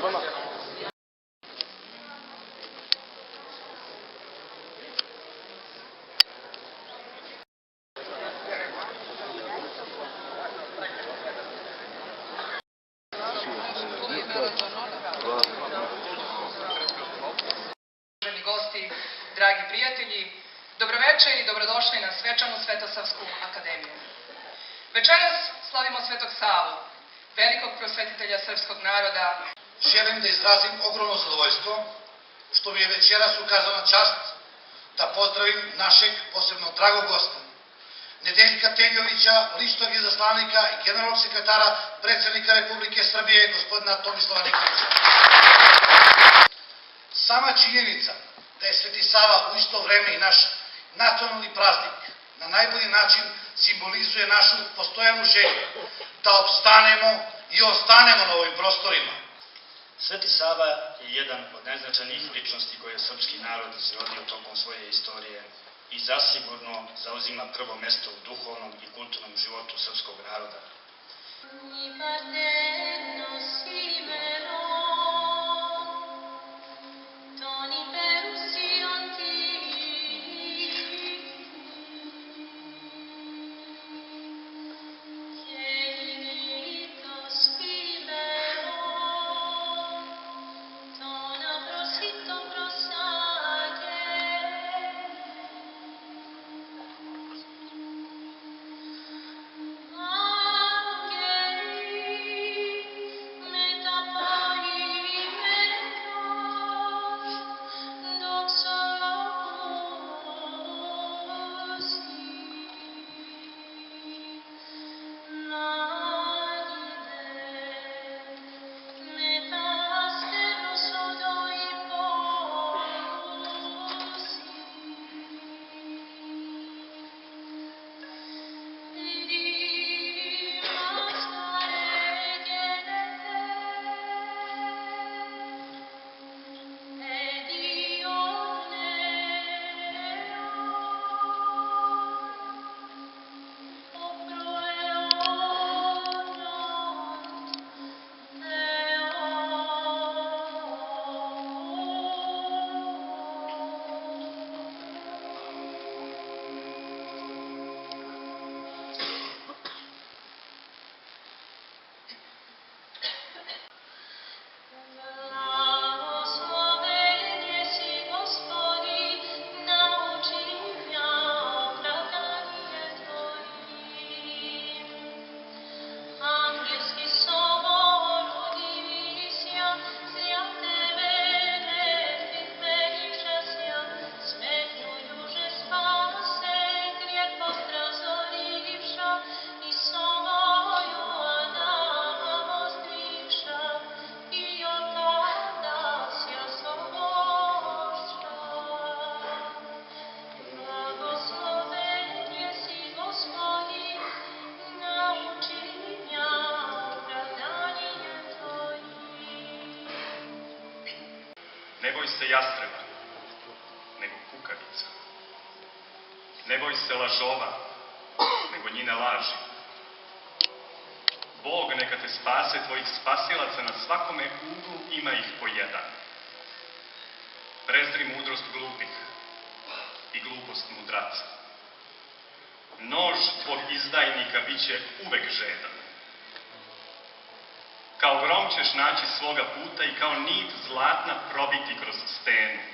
Gosti, dragi prijatelji, dobroveče i dobrodošli na svečanu Svetosavsku akademiju. Večeras slavimo Svetog Savu, velikog prosvetitelja srpskog naroda. Želim da izrazim ogromno zadovoljstvo što mi je večeras ukazana čast da pozdravim našeg posebno dragog gosta, Nedeljka Tenjovića, ličnog izaslanika i generalnog sekretara predsednika Republike Srbije, gospodina Tomislava Nikolića. Sama činjenica da je Sveti Sava u isto vreme i naš nacionalni praznik na najbolji način simbolizuje našu postojanu želju da opstanemo i ostanemo na ovim prostorima. Sveti Sava je jedan od najznačajnijih ličnosti koje je srpski narod izrodio tokom svoje istorije i zasigurno zauzima prvo mesto u duhovnom i kulturnom životu srpskog naroda. Ne boj se jastreba, nego kukavica. Ne boj se lažova, nego njine laži. Bog neka te spase, tvojih spasilaca na svakome uglu ima ih po jedan. Prezri mudrost glupih i glupost mudraca. Nož tvog izdajnika bit će uvek žedan. Kao grom ćeš naći svoga puta i kao nit zlatna probiti kroz stenu.